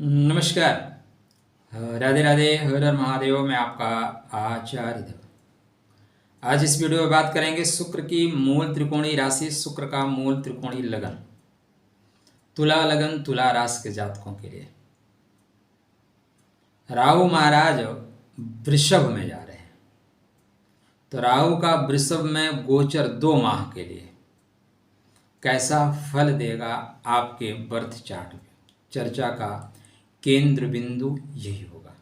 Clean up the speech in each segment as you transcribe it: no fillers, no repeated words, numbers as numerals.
नमस्कार। राधे राधे, हर हर महादेव। मैं आपका आचार्य देव। आज इस वीडियो में बात करेंगे शुक्र की मूल त्रिकोणीय राशि, शुक्र का मूल त्रिकोणीय लगन, तुला लगन तुला राशि के जातकों के लिए। राहु महाराज वृषभ में जा रहे हैं, तो राहु का वृषभ में गोचर 2 माह के लिए कैसा फल देगा आपके बर्थ चार्ट में, चर्चा का केंद्र बिंदु यही होगा।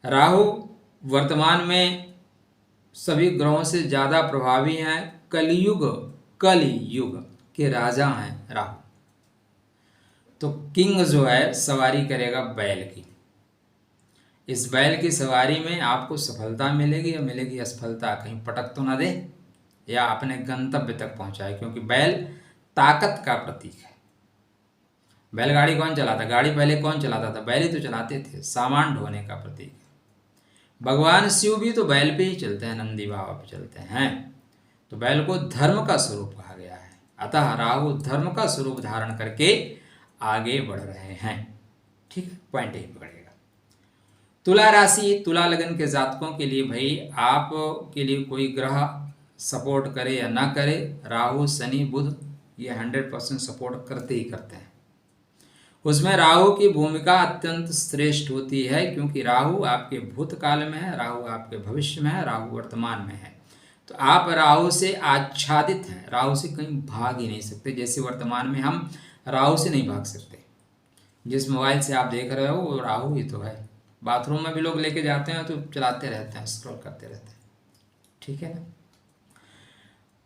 राहु वर्तमान में सभी ग्रहों से ज़्यादा प्रभावी हैं। कलयुग के राजा हैं राहु। तो किंग जो है सवारी करेगा बैल की। इस बैल की सवारी में आपको सफलता मिलेगी या मिलेगी असफलता, कहीं पटक तो ना दे या अपने गंतव्य तक पहुंचाए, क्योंकि बैल ताकत का प्रतीक है। बैलगाड़ी कौन चलाता? गाड़ी पहले कौन चलाता था? बैल ही तो चलाते थे। सामान ढोने का प्रतीक है। भगवान शिव भी तो बैल पे ही चलते हैं, नंदी बाबा पे चलते हैं। तो बैल को धर्म का स्वरूप कहा गया है। अतः राहु धर्म का स्वरूप धारण करके आगे बढ़ रहे हैं। ठीक है, पॉइंट यही पकड़ेगा। तुला राशि, तुला लगन के जातकों के लिए भाई आप के लिए कोई ग्रह सपोर्ट करे या ना करे, राहु शनि बुध ये 100% सपोर्ट करते ही करते हैं। उसमें राहु की भूमिका अत्यंत श्रेष्ठ होती है, क्योंकि राहु आपके भूतकाल में है, राहु आपके भविष्य में है, राहु वर्तमान में है। तो आप राहु से आच्छादित हैं, राहु से कहीं भाग ही नहीं सकते। जैसे वर्तमान में हम राहु से नहीं भाग सकते। जिस मोबाइल से आप देख रहे हो वो राहु ही तो है। बाथरूम में भी लोग लेके जाते हैं तो चलाते रहते हैं, स्क्रॉल करते रहते हैं। ठीक है ना।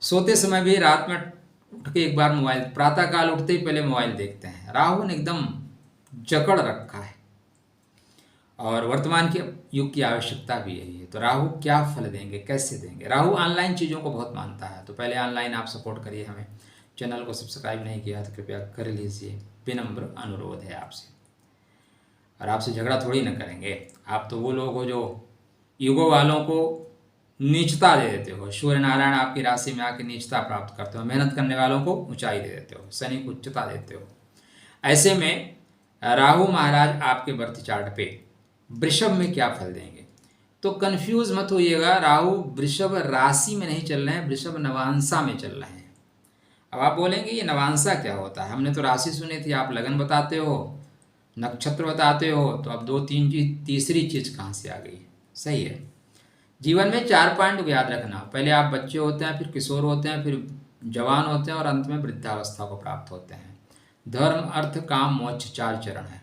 सोते समय भी रात में उठ के एक बार मोबाइल, प्रातःकाल उठते ही पहले मोबाइल देखते हैं। राहु ने एकदम जकड़ रखा है और वर्तमान के युग की आवश्यकता भी यही है। तो राहु क्या फल देंगे, कैसे देंगे? राहु ऑनलाइन चीज़ों को बहुत मानता है, तो पहले ऑनलाइन आप सपोर्ट करिए हमें। चैनल को सब्सक्राइब नहीं किया तो कृपया कर लीजिए, विनम्र अनुरोध है आपसे। और आपसे झगड़ा थोड़ी ना करेंगे। आप तो वो लोग हो जो युगों वालों को नीचता दे देते हो। सूर्य नारायण आपकी राशि में आके नीचता प्राप्त करते हो। मेहनत करने वालों को ऊंचाई दे देते हो, शनि को उच्चता देते हो। ऐसे में राहु महाराज आपके बर्थ चार्ट पे वृषभ में क्या फल देंगे, तो कंफ्यूज मत होइएगा। राहु वृषभ राशि में नहीं चल रहे हैं, वृषभ नवांशा में चल रहे हैं। अब आप बोलेंगे ये नवांशा क्या होता है? हमने तो राशि सुनी थी, आप लगन बताते हो, नक्षत्र बताते हो, तो अब 2-3 चीज, तीसरी चीज कहाँ से आ गई? सही है। जीवन में 4 पॉइंट को याद रखना। पहले आप बच्चे होते हैं, फिर किशोर होते हैं, फिर जवान होते हैं और अंत में वृद्धावस्था को प्राप्त होते हैं। धर्म अर्थ काम मोक्ष 4 चरण है।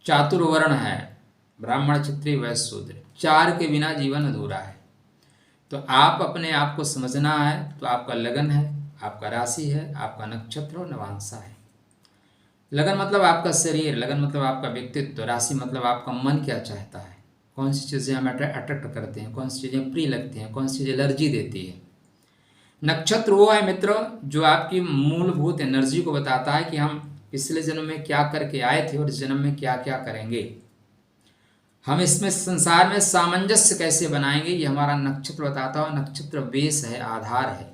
चातुर्वर्ण है, ब्राह्मण क्षत्रिय वैश्य शूद्र। 4 के बिना जीवन अधूरा है। तो आप अपने आप को समझना है। तो आपका लगन है, आपका राशि है, आपका नक्षत्र और नवांशा है। लगन मतलब आपका शरीर, लगन मतलब आपका व्यक्तित्व, राशि मतलब आपका मन क्या चाहता है, कौन सी चीज़ें हम अट्रैक्ट करते हैं, कौन सी चीज़ें प्रिय लगती हैं, कौन सी चीज़ें एलर्जी देती है। नक्षत्र वो है मित्र जो आपकी मूलभूत एनर्जी को बताता है कि हम पिछले जन्म में क्या करके आए थे और इस जन्म में क्या क्या करेंगे। हम इसमें संसार में सामंजस्य कैसे बनाएंगे, ये हमारा नक्षत्र बताता है। नक्षत्र बेस है, आधार है।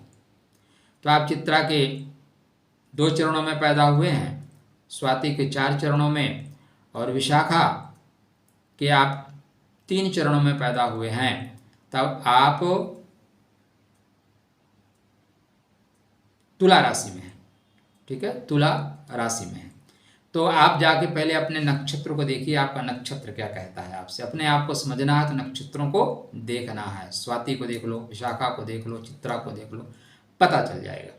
तो आप चित्रा के 2 चरणों में पैदा हुए हैं, स्वाति के 4 चरणों में और विशाखा के आप 3 चरणों में पैदा हुए हैं। तब आप तुला राशि में हैं। ठीक है, तुला राशि में है। तो आप जाके पहले अपने नक्षत्र को देखिए, आपका नक्षत्र क्या कहता है आपसे। अपने आप को समझना है तो नक्षत्रों को देखना है। स्वाति को देख लो, विशाखा को देख लो, चित्रा को देख लो, पता चल जाएगा।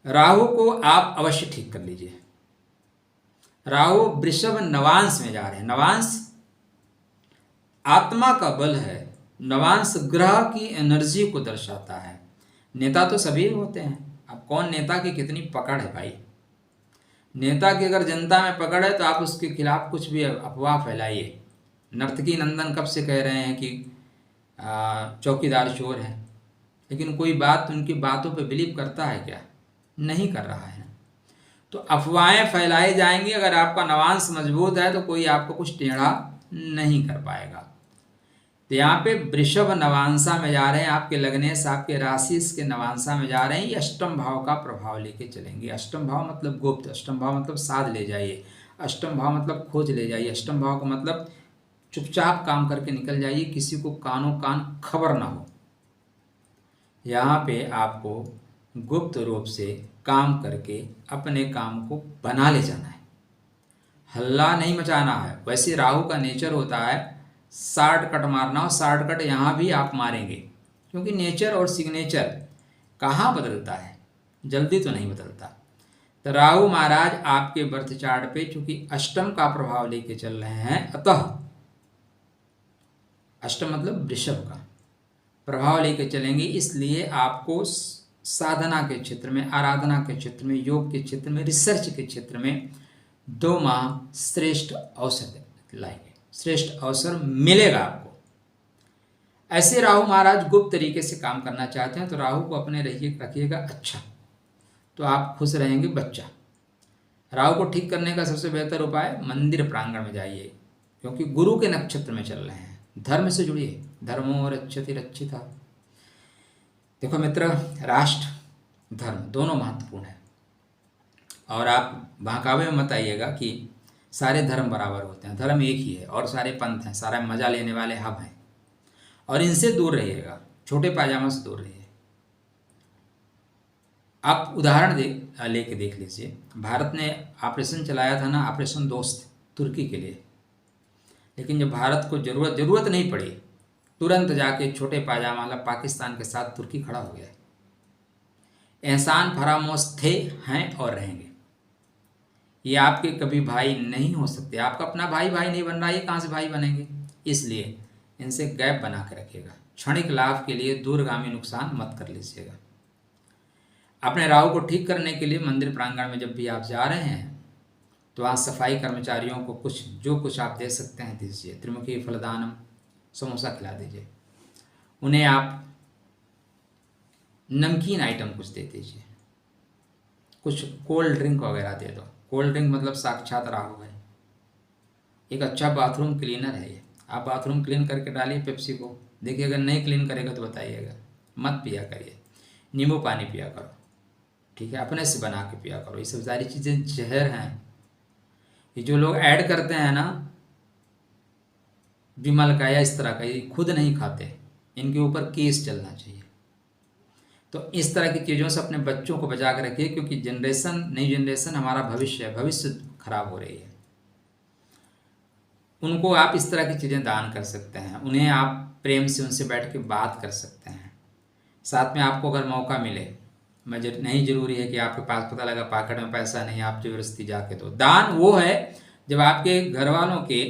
राहु को आप अवश्य ठीक कर लीजिए। राहु वृषभ नवांश में जा रहे हैं। नवांश आत्मा का बल है। नवांश ग्रह की एनर्जी को दर्शाता है। नेता तो सभी होते हैं। अब कौन नेता की कितनी पकड़ है भाई? नेता की अगर जनता में पकड़ है तो आप उसके खिलाफ कुछ भी अफवाह फैलाइए। नर्तकी नंदन कब से कह रहे हैं कि चौकीदार चोर है, लेकिन कोई बात उनकी बातों पे बिलीव करता है क्या? नहीं कर रहा है। तो अफवाहें फैलाई जाएंगी। अगर आपका नवांश मजबूत है तो कोई आपको कुछ टेढ़ा नहीं कर पाएगा। तो यहाँ पे वृषभ नवांशा में जा रहे हैं, आपके लग्नेश आपके राशि के नवांशा में जा रहे हैं, ये अष्टम भाव का प्रभाव लेके चलेंगे। अष्टम भाव मतलब गुप्त, अष्टम भाव मतलब साध ले जाइए, अष्टम भाव मतलब खोज ले जाइए, अष्टम भाव का मतलब चुपचाप काम करके निकल जाइए, किसी को कानों कान खबर ना हो। यहाँ पे आपको गुप्त रूप से काम करके अपने काम को बना ले जाना है, हल्ला नहीं मचाना है। वैसे राहु का नेचर होता है शॉर्ट कट मारना, और शॉर्ट कट यहाँ भी आप मारेंगे, क्योंकि नेचर और सिग्नेचर कहाँ बदलता है, जल्दी तो नहीं बदलता। तो राहु महाराज आपके बर्थ चार्ट पे चूंकि अष्टम का प्रभाव लेके चल रहे हैं, अतः अष्टम मतलब वृषभ का प्रभाव लेके चलेंगे, इसलिए आपको साधना के क्षेत्र में, आराधना के क्षेत्र में, योग के क्षेत्र में, रिसर्च के क्षेत्र में 2 माह श्रेष्ठ अवसर लाएंगे, श्रेष्ठ अवसर मिलेगा आपको। ऐसे राहु महाराज गुप्त तरीके से काम करना चाहते हैं तो राहु को अपने रखिएगा अच्छा, तो आप खुश रहेंगे। बच्चा, राहु को ठीक करने का सबसे बेहतर उपाय मंदिर प्रांगण में जाइए, क्योंकि गुरु के नक्षत्र में चल रहे हैं। धर्म से जुड़िए, धर्मो रक्षति रक्षिता। देखो मित्र, राष्ट्र धर्म दोनों महत्वपूर्ण है, और आप बहकावे में मत आइएगा कि सारे धर्म बराबर होते हैं। धर्म एक ही है और सारे पंथ हैं, सारा मजा लेने वाले हम हैं, और इनसे दूर रहिएगा, छोटे पायजामा से दूर रहिए। आप उदाहरण लेके देख लीजिए, भारत ने ऑपरेशन चलाया था ना, ऑपरेशन दोस्त तुर्की के लिए, लेकिन जब भारत को जरूरत नहीं पड़ी, तुरंत जाके छोटे पायजामा वाला पाकिस्तान के साथ तुर्की खड़ा हो गया। एहसान फरामोश थे, हैं और रहेंगे। ये आपके कभी भाई नहीं हो सकते, आपका अपना भाई नहीं बन रहा, ये कहाँ से भाई बनेंगे? इसलिए इनसे गैप बना के रखिएगा। क्षणिक लाभ के लिए दूरगामी नुकसान मत कर लीजिएगा। अपने राहु को ठीक करने के लिए मंदिर प्रांगण में जब भी आप जा रहे हैं तो वहाँ सफाई कर्मचारियों को जो कुछ आप दे सकते हैं दीजिए। त्रिमुखी फलदानम, समोसा खिला दीजिए उन्हें, आप नमकीन आइटम कुछ दे दीजिए, कुछ कोल्ड ड्रिंक वगैरह दे दो। कोल्ड ड्रिंक मतलब साक्षात राहु है। एक अच्छा बाथरूम क्लीनर है ये, आप बाथरूम क्लीन करके डालिए पेप्सी को, देखिए अगर नहीं क्लीन करेगा तो बताइएगा। मत पिया करिए, नींबू पानी पिया करो, ठीक है, अपने से बना के पिया करो। ये सब सारी चीज़ें जहर हैं। ये जो लोग ऐड करते हैं ना विमल का या इस तरह का, ये खुद नहीं खाते, इनके ऊपर केस चलना चाहिए। तो इस तरह की चीज़ों से अपने बच्चों को बचा के रखिए, क्योंकि नई जनरेशन हमारा भविष्य है, भविष्य खराब हो रही है। उनको आप इस तरह की चीज़ें दान कर सकते हैं, उन्हें आप प्रेम से उनसे बैठ के बात कर सकते हैं। साथ में आपको अगर मौका मिले, नहीं जरूरी है कि आपके पास पता लगा पॉकेट में पैसा नहीं, आप जबरदस्ती जाके दो। दान वो है जब आपके घर वालों के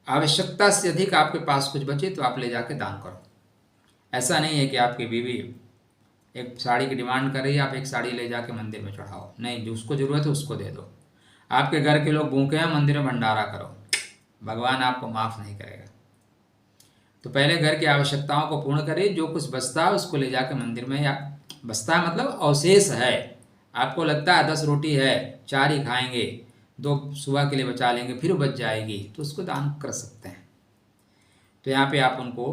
आवश्यकता से अधिक आपके पास कुछ बचे तो आप ले जाके दान करो। ऐसा नहीं है कि आपकी बीवी एक साड़ी की डिमांड कर रही है, आप एक साड़ी ले जाके मंदिर में चढ़ाओ, नहीं, जो उसको ज़रूरत है उसको दे दो। आपके घर के लोग भूखे हैं, मंदिर में भंडारा करो, भगवान आपको माफ़ नहीं करेगा। तो पहले घर की आवश्यकताओं को पूर्ण करिए, जो कुछ बचता है उसको ले जाके मंदिर में, या बचता है मतलब अवशेष है, आपको लगता है 10 रोटी है, 4 ही खाएंगे, 2 सुबह के लिए बचा लेंगे, फिर बच जाएगी, तो उसको दान कर सकते हैं। तो यहाँ पे आप उनको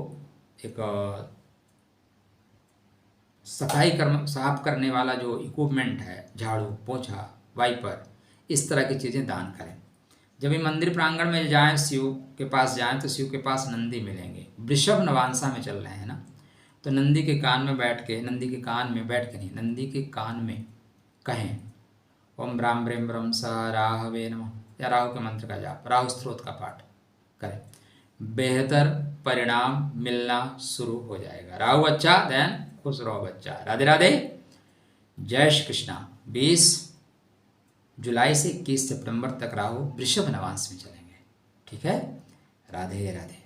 एक साफ करने वाला जो इक्विपमेंट है, झाड़ू, पोछा, वाइपर, इस तरह की चीज़ें दान करें। जब भी मंदिर प्रांगण में जाएं, शिव के पास जाएं, तो शिव के पास नंदी मिलेंगे। वृषभ नवांशा में चल रहे हैं ना, तो नंदी के कान में बैठ के कहें ओम ब्राम ब्रेम ब्रम स राहवे नमः, या राहु के मंत्र का जाप, राहु स्त्रोत का पाठ करें, बेहतर परिणाम मिलना शुरू हो जाएगा। राहु अच्छा, देन खुश रहो बच्चा। राधे राधे, जय श्री कृष्णा। 20 जुलाई से 21 सितंबर तक राहु वृषभ नवांश में चलेंगे, ठीक है। राधे राधे।